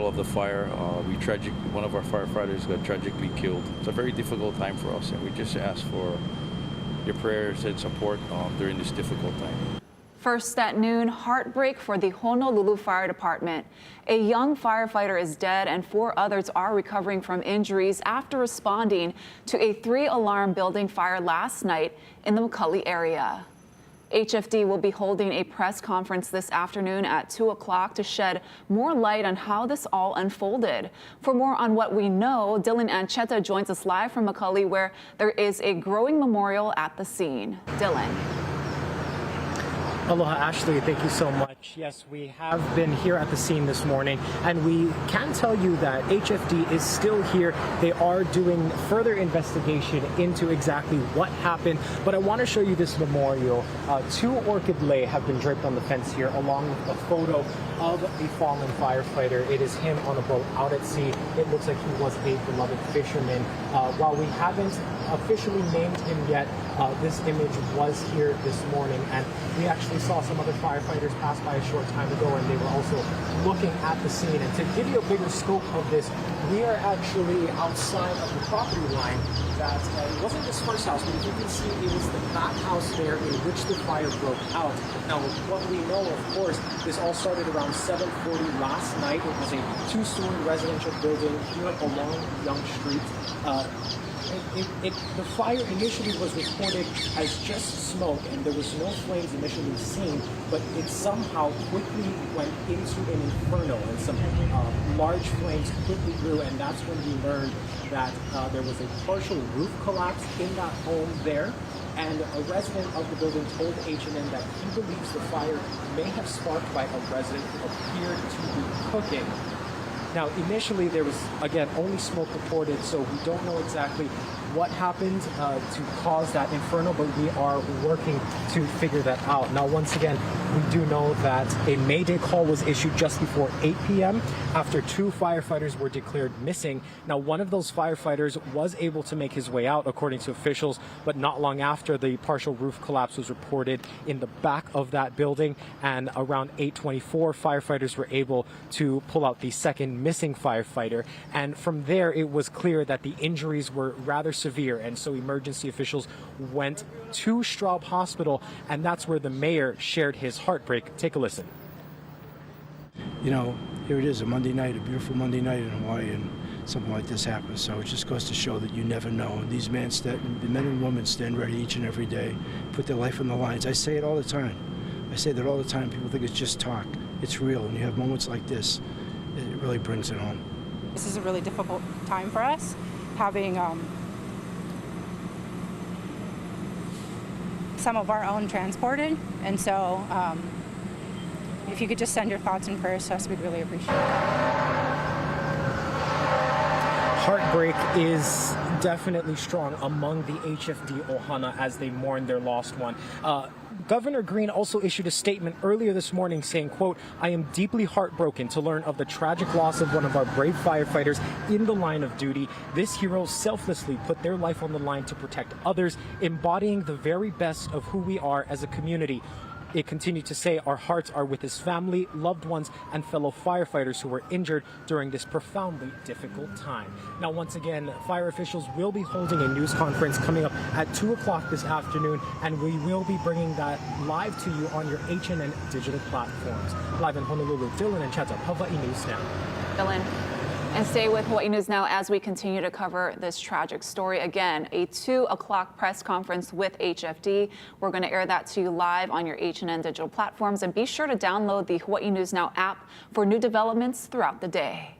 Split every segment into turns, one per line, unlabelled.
middle of the fire. One of our firefighters got tragically killed. It's a very difficult time for us, and we just ask for your prayers and support during this difficult time.
First at noon, heartbreak for the Honolulu Fire Department. A young firefighter is dead and 4 others are recovering from injuries after responding to a 3-alarm building fire last night in the McCully area. HFD will be holding a press conference this afternoon at 2 o'clock to shed more light on how this all unfolded. For more on what we know, Dylan Ancheta joins us live from McCully, where there is a growing memorial at the scene. Dylan.
Aloha, Ashley. Thank you so much. Yes, we have been here at the scene this morning, and we can tell you that HFD is still here. They are doing further investigation into exactly what happened, but I want to show you this memorial. 2 orchid lei have been draped on the fence here, along with a photo of a fallen firefighter. It is him on a boat out at sea. It looks like he was a beloved fisherman. While we haven't officially named him yet, this image was here this morning, and we actually saw some other firefighters pass by a short time ago, and they were also looking at the scene. And to give you a bigger scope of this, we are actually outside of the property line. That it wasn't this first house, but as you can see, it was the back house there in which the fire broke out. Now, what we know, of course, this all started around 7:40 last night. It was a 2-story residential building here along Young Street. The fire initially was reported as just smoke, and there was no flames initially seen, but it somehow quickly went into an inferno, and some large flames quickly grew, and that's when we learned that there was a partial roof collapse in that home there. And a resident of the building told H&N that he believes the fire may have sparked by a resident who appeared to be cooking. Now, initially, there was, again, only smoke reported, so we don't know exactly what happened to cause that inferno, but we are working to figure that out. Now, once again, we do know that a Mayday call was issued just before 8 p.m. after 2 firefighters were declared missing. Now, one of those firefighters was able to make his way out, according to officials, but not long after, the partial roof collapse was reported in the back of that building, and around 8:24, firefighters were able to pull out the second missing firefighter, and from there, it was clear that the injuries were rather severe, and so emergency officials went to Straub Hospital, and that's where the mayor shared his heartbreak. Take a listen.
You know, here it is, a Monday night, a beautiful Monday night in Hawaii, and something like this happens. So it just goes to show that you never know. And these men and women stand ready each and every day, put their life on the lines. I say it all the time. I say that all the time. People think it's just talk. It's real. And you have moments like this, it really brings it home.
This is a really difficult time for us, having some of our own transported, and so if you could just send your thoughts and prayers to us, we'd really appreciate it.
Heartbreak is definitely strong among the HFD Ohana as they mourn their lost one. Governor Green also issued a statement earlier this morning saying, quote, "I am deeply heartbroken to learn of the tragic loss of one of our brave firefighters in the line of duty. This hero selflessly put their life on the line to protect others, embodying the very best of who we are as a community." It continued to say, "Our hearts are with his family, loved ones, and fellow firefighters who were injured during this profoundly difficult time." Now, once again, fire officials will be holding a news conference coming up at 2 o'clock this afternoon, and we will be bringing that live to you on your H&N digital platforms. Live in Honolulu, Dylan Ancheta, Hawaii News Now.
Dylan. And stay with Hawaii News Now as we continue to cover this tragic story. Again, a 2 o'clock press conference with HFD. We're going to air that to you live on your H&N digital platforms. And be sure to download the Hawaii News Now app for new developments throughout the day.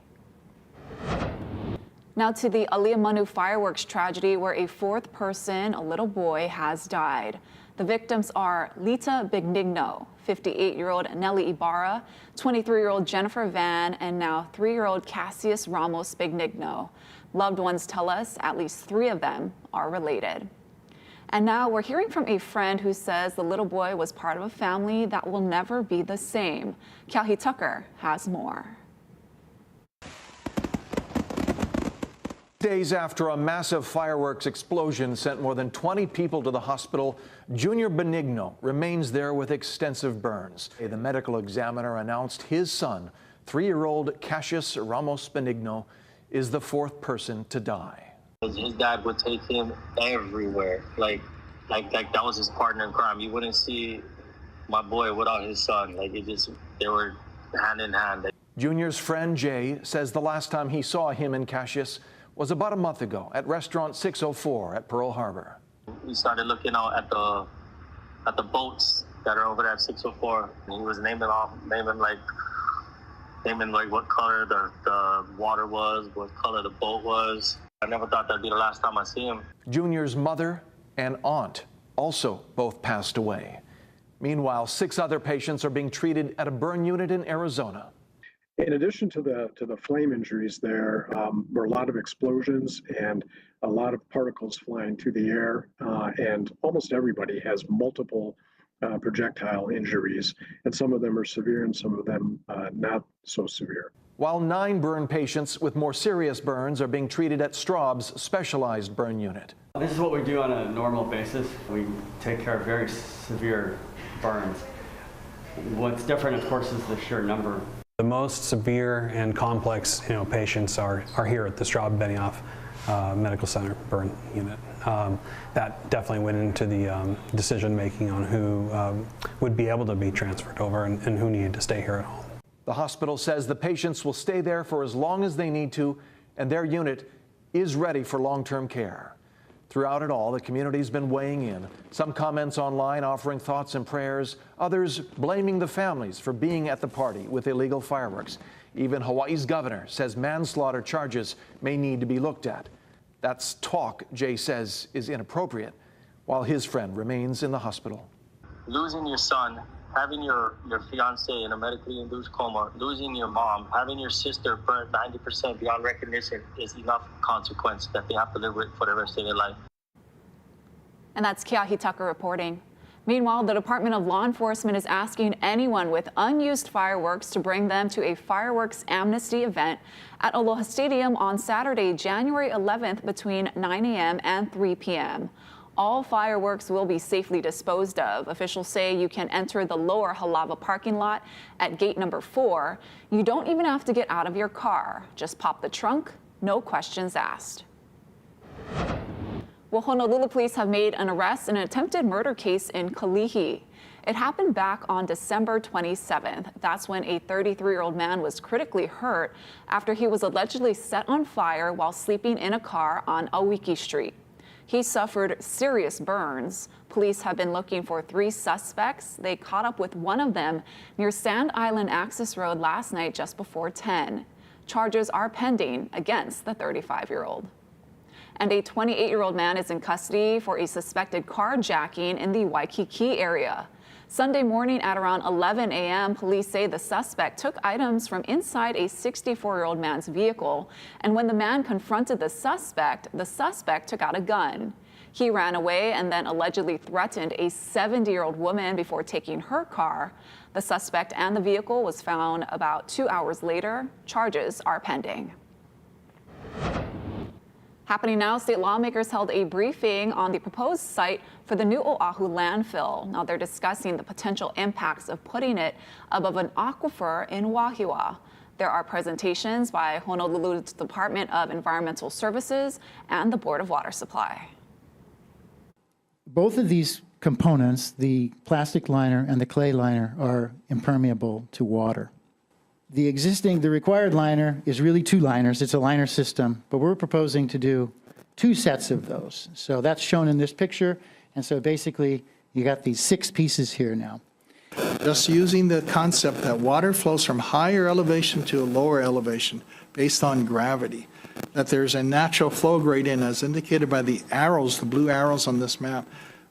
Now to the Aliamanu fireworks tragedy, where a 4th person, a little boy, has died. The victims are Lita Benigno, 58-year-old Nelly Ibarra, 23-year-old Jennifer Van, and now 3-year-old Cassius Ramos Benigno. Loved ones tell us at least 3 of them are related. And now we're hearing from a friend who says the little boy was part of a family that will never be the same. Calhi Tucker has more.
Days after a massive fireworks explosion sent more than 20 people to the hospital, Junior Benigno remains there with extensive burns. The medical examiner announced his son 3-year-old Cassius Ramos Benigno is the 4th person to die.
His dad would take him everywhere. Like that was his partner in crime. You wouldn't see my boy without his son. They were hand in hand.
Junior's friend Jay says the last time he saw him and Cassius was about a month ago at restaurant 604 at Pearl Harbor.
We started looking out at the boats that are over there at 604, and he was naming what color the water was, what color the boat was. I never thought that'd be the last time I see him.
Junior's mother and aunt also both passed away. Meanwhile, 6 other patients are being treated at a burn unit in Arizona.
In addition to the flame injuries, there were a lot of explosions and a lot of particles flying through the air, and almost everybody has multiple projectile injuries, and some of them are severe and some of them not so severe.
While 9 burn patients with more serious burns are being treated at Straub's specialized burn unit.
This is what we do on a normal basis. We take care of very severe burns. What's different, of course, is the sheer number.
The most severe and complex, patients are here at the Straub Benioff Medical Center burn unit. That definitely went into the decision making on who would be able to be transferred over and who needed to stay here at home.
The hospital says the patients will stay there for as long as they need to, and their unit is ready for long-term care. Throughout it all, the community's been weighing in. Some comments online offering thoughts and prayers, others blaming the families for being at the party with illegal fireworks. Even Hawaii's governor says manslaughter charges may need to be looked at. That's talk Jay says is inappropriate, while his friend remains in the hospital.
Losing your son, having your fiance in a medically induced coma, losing your mom, having your sister burnt 90% beyond recognition is enough consequence that they have to live with for the rest of their life.
And that's Keahi Tucker reporting. Meanwhile, the Department of Law Enforcement is asking anyone with unused fireworks to bring them to a fireworks amnesty event at Aloha Stadium on Saturday, January 11th between 9 a.m. and 3 p.m. All fireworks will be safely disposed of. Officials say you can enter the lower Halava parking lot at gate number 4. You don't even have to get out of your car. Just pop the trunk, no questions asked. Well, Honolulu police have made an arrest in an attempted murder case in Kalihi. It happened back on December 27th. That's when a 33-year-old man was critically hurt after he was allegedly set on fire while sleeping in a car on Awiki Street. He suffered serious burns. Police have been looking for 3 suspects. They caught up with one of them near Sand Island Access Road last night just before 10. Charges are pending against the 35-year-old. And a 28-year-old man is in custody for a suspected carjacking in the Waikiki area. Sunday morning at around 11 a.m., police say the suspect took items from inside a 64-year-old man's vehicle, and when the man confronted the suspect took out a gun. He ran away and then allegedly threatened a 70-year-old woman before taking her car. The suspect and the vehicle was found about 2 hours later. Charges are pending. Happening now, state lawmakers held a briefing on the proposed site for the new Oahu landfill. Now they're discussing the potential impacts of putting it above an aquifer in Wahiawa. There are presentations by Honolulu's Department of Environmental Services and the Board of Water Supply.
Both of these components, the plastic liner and the clay liner, are impermeable to water. The required liner is really 2 liners. It's a liner system, but we're proposing to do 2 sets of those. So that's shown in this picture. And so basically, you got these 6 pieces here now.
Just using the concept that water flows from higher elevation to a lower elevation based on gravity, that there's a natural flow gradient as indicated by the arrows, the blue arrows on this map,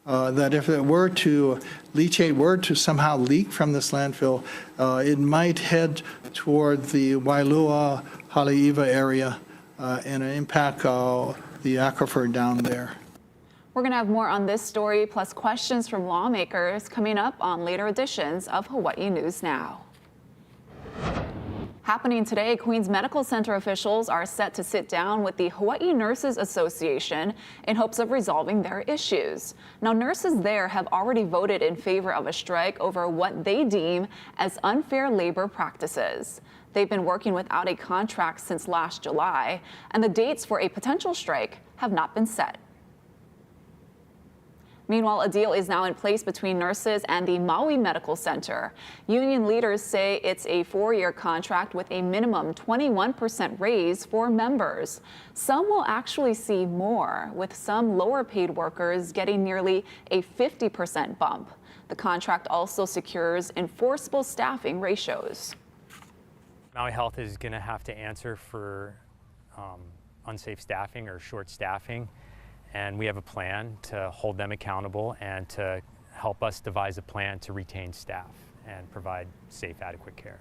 that if it were to, leachate were to somehow leak from this landfill, it might head toward the Wailua, Haleiwa area and impact the aquifer down there.
We're going to have more on this story, plus questions from lawmakers coming up on later editions of Hawaii News Now. Happening today, Queens Medical Center officials are set to sit down with the Hawaii Nurses Association in hopes of resolving their issues. Now, nurses there have already voted in favor of a strike over what they deem as unfair labor practices. They've been working without a contract since last July, and the dates for a potential strike have not been set. Meanwhile, a deal is now in place between nurses and the Maui Medical Center. Union leaders say it's a 4-year contract with a minimum 21% raise for members. Some will actually see more, with some lower paid workers getting nearly a 50% bump. The contract also secures enforceable staffing ratios.
Maui Health is going to have to answer for unsafe staffing or short staffing. And we have a plan to hold them accountable and to help us devise a plan to retain staff and provide safe, adequate care.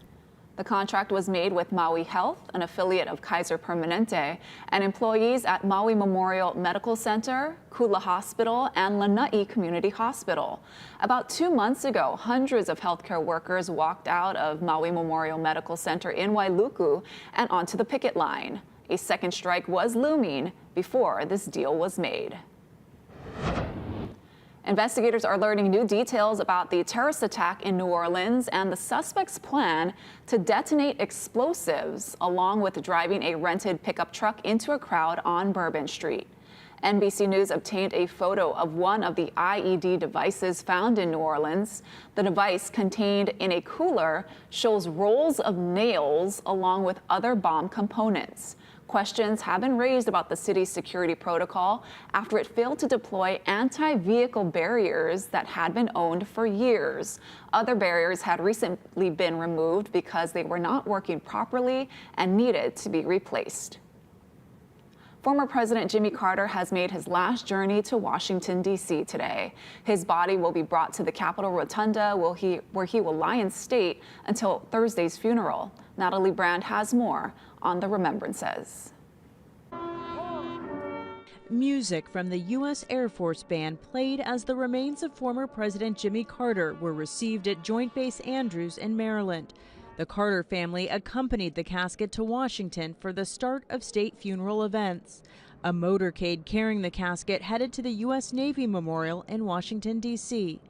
The contract was made with Maui Health, an affiliate of Kaiser Permanente, and employees at Maui Memorial Medical Center, Kula Hospital, and Lanai Community Hospital. About 2 months ago, hundreds of healthcare workers walked out of Maui Memorial Medical Center in Wailuku and onto the picket line. A second strike was looming before this deal was made. Investigators are learning new details about the terrorist attack in New Orleans and the suspect's plan to detonate explosives, along with driving a rented pickup truck into a crowd on Bourbon Street. NBC News obtained a photo of one of the IED devices found in New Orleans. The device, contained in a cooler, shows rolls of nails along with other bomb components. Questions have been raised about the city's security protocol after it failed to deploy anti-vehicle barriers that had been owned for years. Other barriers had recently been removed because they were not working properly and needed to be replaced. Former President Jimmy Carter has made his last journey to Washington, D.C. today. His body will be brought to the Capitol Rotunda, where he will lie in state until Thursday's funeral. Natalie Brand has more on the remembrances.
Music from the U.S. Air Force Band played as the remains of former President Jimmy Carter were received at Joint Base Andrews in Maryland. The Carter family accompanied the casket to Washington for the start of state funeral events. A motorcade carrying the casket headed to the U.S. Navy Memorial in Washington, D.C.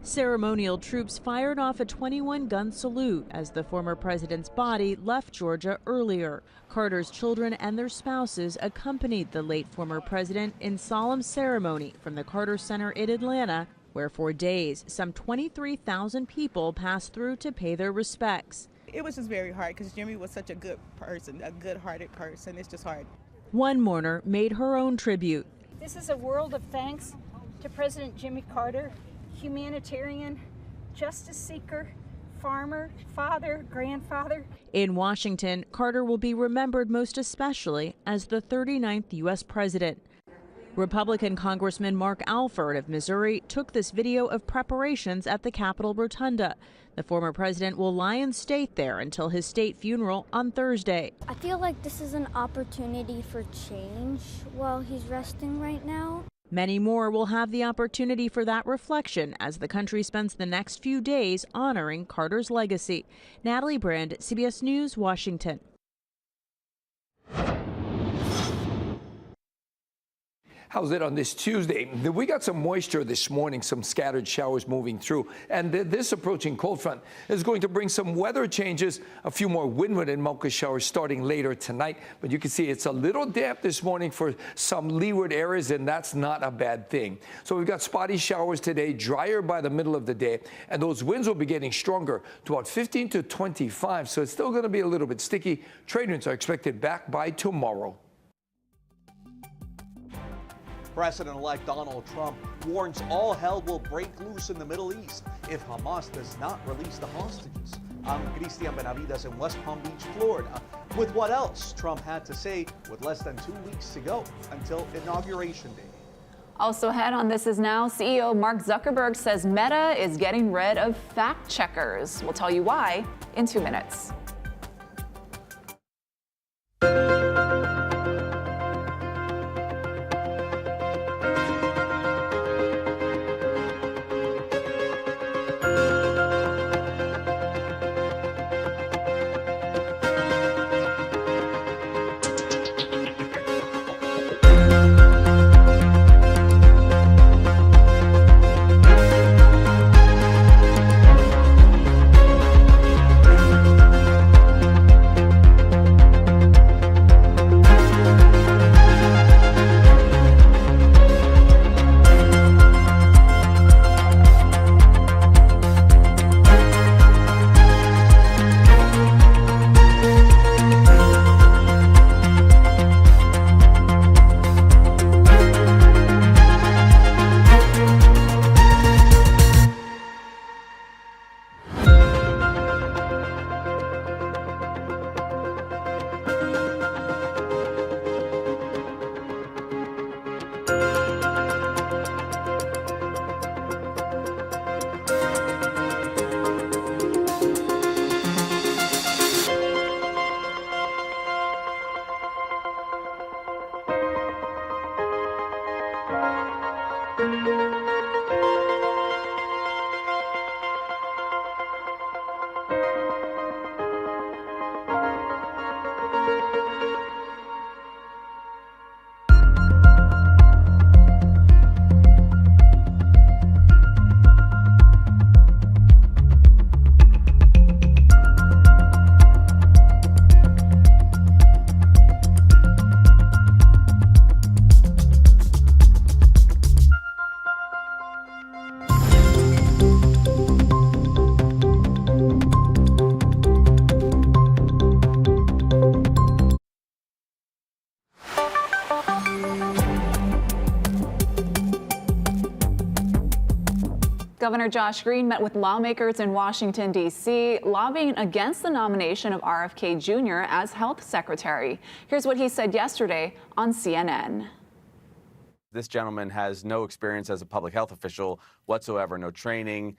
Ceremonial troops fired off a 21-gun salute as the former president's body left Georgia earlier. Carter's children and their spouses accompanied the late former president in solemn ceremony from the Carter Center in Atlanta, where for days some 23,000 people passed through to pay their respects.
It was just very hard because Jimmy was such a good person, a good-hearted person. It's just hard.
One mourner made her own tribute.
This is a world of thanks to President Jimmy Carter, humanitarian, justice seeker, farmer, father, grandfather.
In Washington, Carter will be remembered most especially as the 39th U.S. president. Republican Congressman Mark Alford of Missouri took this video of preparations at the Capitol Rotunda. The former president will lie in state there until his state funeral on Thursday.
I feel like this is an opportunity for change while he's resting right now.
Many more will have the opportunity for that reflection as the country spends the next few days honoring Carter's legacy. Natalie Brand, CBS News, Washington.
How's it on this Tuesday? We got some moisture this morning, some scattered showers moving through, and this approaching cold front is going to bring some weather changes, a few more windward and Mocha showers starting later tonight. But you can see it's a little damp this morning for some leeward areas, and that's not a bad thing. So we've got spotty showers today, drier by the middle of the day, and those winds will be getting stronger to about 15 to 25. So it's still going to be a little bit sticky. Trade winds are expected back by tomorrow.
President-elect Donald Trump warns all hell will break loose in the Middle East if Hamas does not release the hostages. I'm Cristian Benavides in West Palm Beach, Florida, with what else Trump had to say with less than 2 weeks to go until Inauguration Day.
Also ahead on This Is Now, CEO Mark Zuckerberg says Meta is getting rid of fact checkers. We'll tell you why in 2 minutes. Governor Josh Green met with lawmakers in Washington, D.C., lobbying against the nomination of RFK Jr. as health secretary. Here's what he said yesterday on CNN.
This gentleman has no experience as a public health official whatsoever, no training.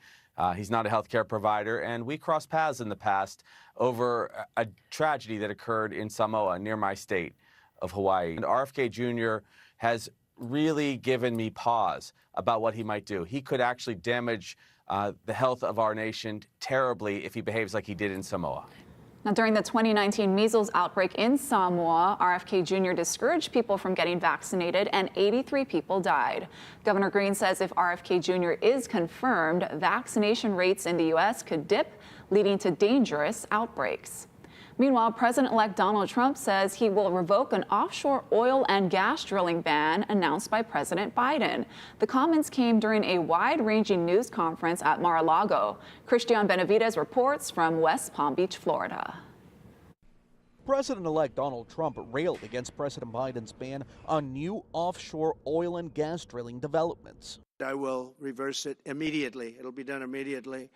He's not a healthcare provider, and we crossed paths in the past over a tragedy that occurred in Samoa, near my state of Hawaii. And RFK Jr. has really given me pause about what he might do. He could actually damage the health of our nation terribly if he behaves like he did in Samoa.
Now, during the 2019 measles outbreak in Samoa, RFK Jr. discouraged people from getting vaccinated and 83 people died. Governor Green says if RFK Jr. is confirmed, vaccination rates in the U.S. could dip, leading to dangerous outbreaks. Meanwhile, President-elect Donald Trump says he will revoke an offshore oil and gas drilling ban announced by President Biden. The comments came during a wide-ranging news conference at Mar-a-Lago. Christian Benavides reports from West Palm Beach, Florida.
President-elect Donald Trump railed against President Biden's ban on new offshore oil and gas drilling developments.
I will reverse it immediately. It'll be done immediately.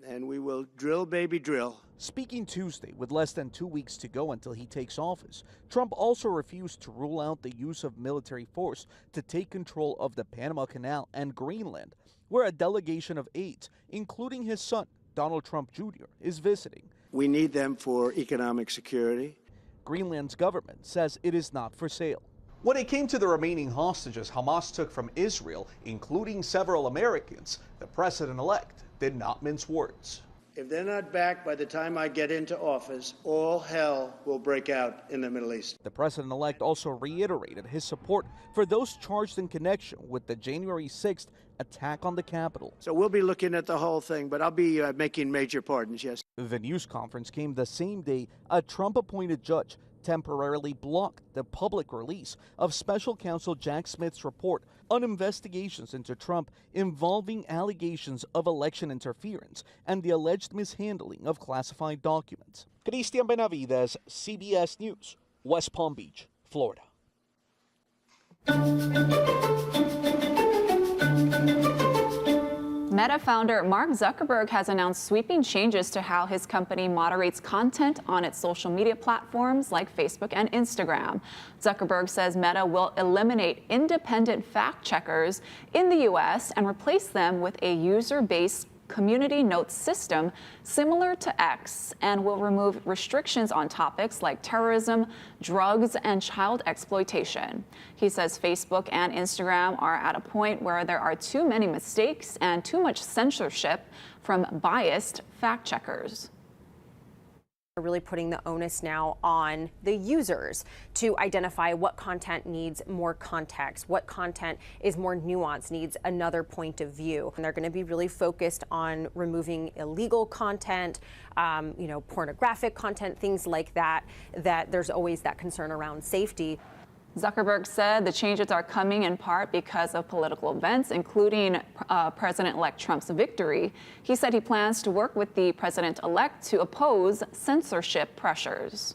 And we will drill, baby, drill.
Speaking Tuesday, with less than 2 weeks to go until he takes office, Trump also refused to rule out the use of military force to take control of the Panama Canal and Greenland, where a delegation of aides, including his son, Donald Trump Jr., is visiting.
We need them for economic security.
Greenland's government says it is not for sale. When it came to the remaining hostages Hamas took from Israel, including several Americans, the president-elect did not mince words.
If they're not back by the time I get into office, all hell will break out in the Middle East.
The president-elect also reiterated his support for those charged in connection with the January 6th attack on the Capitol.
So we'll be looking at the whole thing, but I'll be making major pardons, yes.
The news conference came the same day a Trump-appointed judge temporarily blocked the public release of special counsel Jack Smith's report on investigations into Trump involving allegations of election interference and the alleged mishandling of classified documents. Christian Benavides, CBS News, West Palm Beach, Florida.
Meta founder Mark Zuckerberg has announced sweeping changes to how his company moderates content on its social media platforms like Facebook and Instagram. Zuckerberg says Meta will eliminate independent fact checkers in the U.S. and replace them with a user-based community notes system similar to X, and will remove restrictions on topics like terrorism, drugs, and child exploitation. He says Facebook and Instagram are at a point where there are too many mistakes and too much censorship from biased fact checkers.
Really putting the onus now on the users to identify what content needs more context, what content is more nuanced, needs another point of view. And they're going to be really focused on removing illegal content, pornographic content, things like that, that there's always that concern around safety.
Zuckerberg said the changes are coming in part because of political events, including President-elect Trump's victory. He said he plans to work with the president-elect to oppose censorship pressures.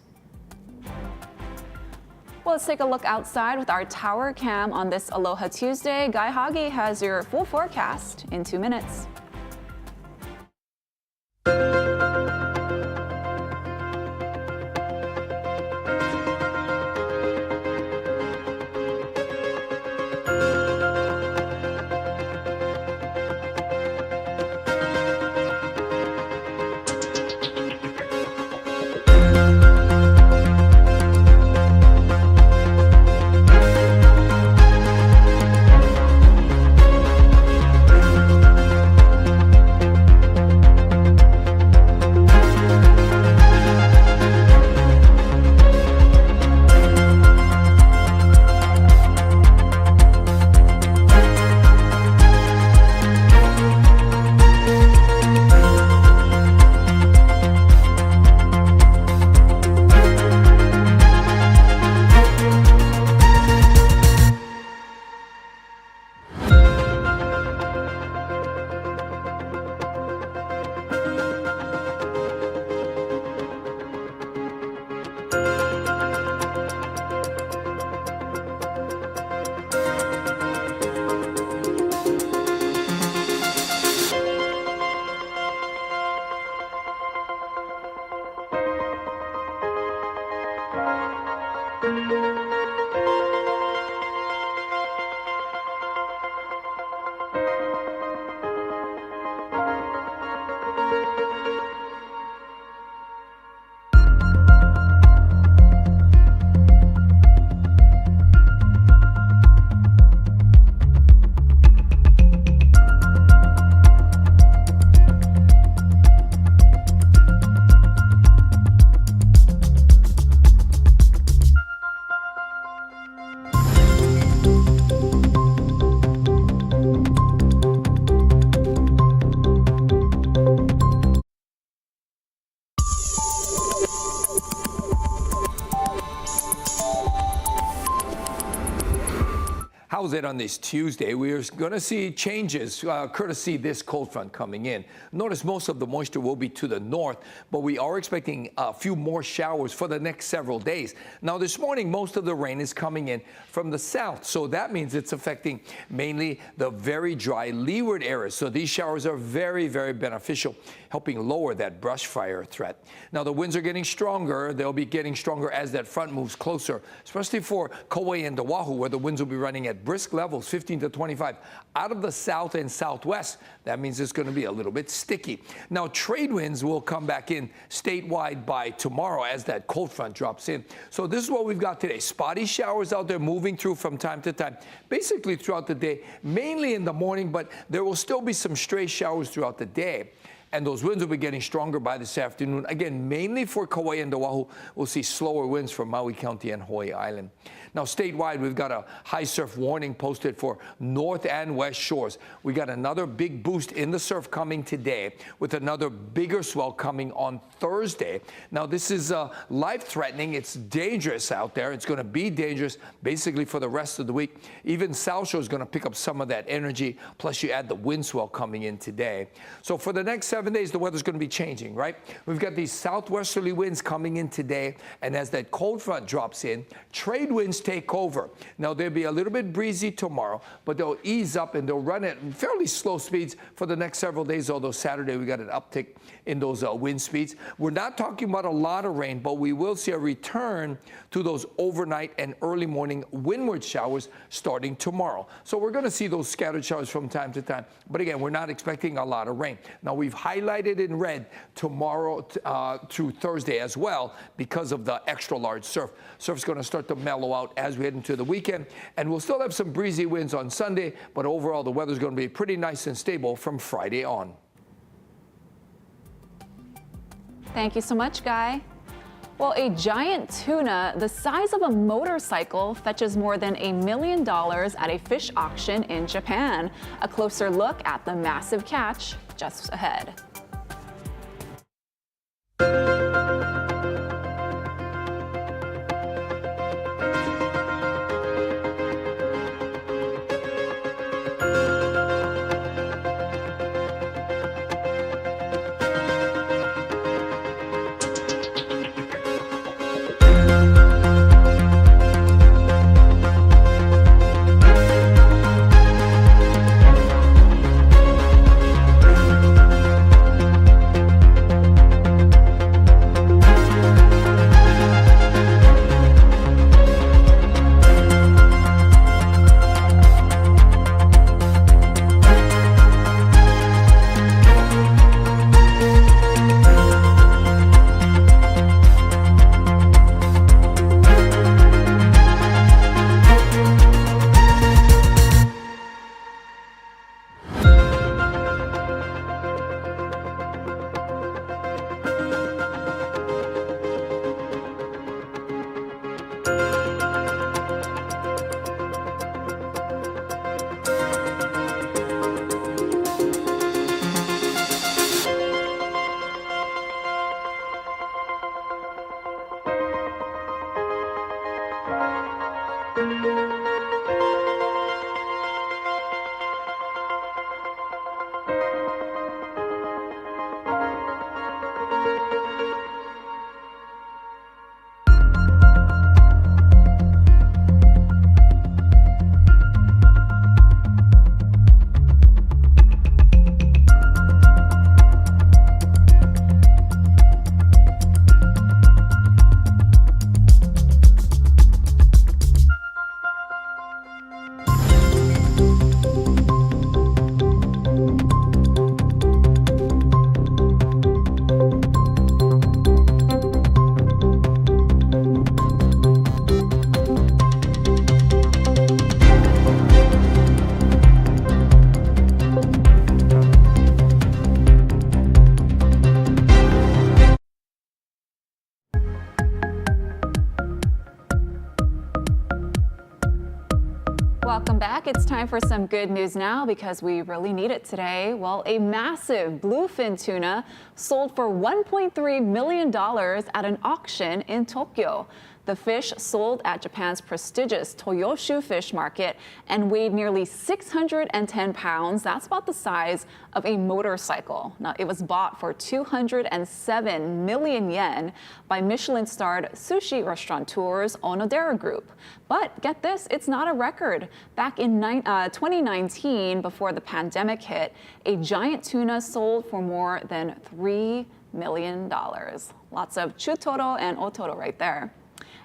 Well, let's take a look outside with our tower cam on this Aloha Tuesday. Guy Hagi has your full forecast in 2 minutes.
it on this Tuesday? We're going to see changes courtesy this cold front coming in. Notice most of the moisture will be to the north, but we are expecting a few more showers for the next several days. Now, this morning, most of the rain is coming in from the south, so that means it's affecting mainly the very dry leeward areas. So these showers are very, very beneficial, helping lower that brush fire threat. Now, the winds are getting stronger. They'll be getting stronger as that front moves closer, especially for Kauai and Oahu, where the winds will be running at brisk levels, 15 to 25. Out of the south and southwest, that means it's going to be a little bit sticky. Now, trade winds will come back in statewide by tomorrow as that cold front drops in. So this is what we've got today. Spotty showers out there moving through from time to time, basically throughout the day, mainly in the morning, but there will still be some stray showers throughout the day. And those winds will be getting stronger by this afternoon. Again, mainly for Kauai and Oahu, we'll see slower winds from Maui County and Hawaii Island. Now, statewide, we've got a high surf warning posted for north and west shores. We got another big boost in the surf coming today, with another bigger swell coming on Thursday. Now, this is life-threatening. It's dangerous out there. It's going to be dangerous basically for the rest of the week. Even South Shore is going to pick up some of that energy, plus you add the wind swell coming in today. So for the next 7 days, the weather's going to be changing, right? We've got these southwesterly winds coming in today, and as that cold front drops in, trade winds take over. Now, they'll be a little bit breezy tomorrow, but they'll ease up and they'll run at fairly slow speeds for the next several days, although Saturday we got an uptick in those wind speeds. We're not talking about a lot of rain, but we will see a return to those overnight and early morning windward showers starting tomorrow. So we're going to see those scattered showers from time to time. But again, we're not expecting a lot of rain. Now, we've highlighted in red tomorrow through Thursday as well because of the extra large surf. Surf's going to start to mellow out as we head into the weekend, and we'll still have some breezy winds on Sunday, but overall the weather's going to be pretty nice and stable from Friday on.
Thank you so much, Guy. Well, a giant tuna the size of a motorcycle fetches more than $1 million at a fish auction in Japan. A closer look at the massive catch just ahead. Welcome back. It's time for some good news now because we really need it today. Well, a massive bluefin tuna sold for $1.3 million at an auction in Tokyo. The fish sold at Japan's prestigious Toyoshu Fish Market and weighed nearly 610 pounds. That's about the size of a motorcycle. Now, it was bought for 207 million yen by Michelin-starred sushi restaurateurs Onodera Group. But get this, it's not a record. Back in 2019, before the pandemic hit, a giant tuna sold for more than $3 million. Lots of chutoro and otoro right there.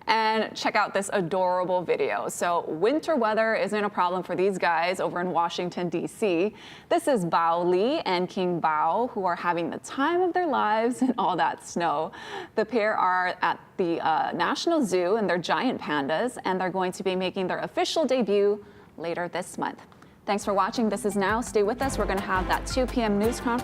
And check out this adorable video. So winter weather isn't a problem for these guys over in Washington, D.C. This is Bao Li and King Bao, who are having the time of their lives in all that snow. The pair are at the National Zoo and they're giant pandas, and they're going to be making their official debut later this month. Thanks for watching. This is Now. Stay with us. We're going to have that 2 p.m. news conference.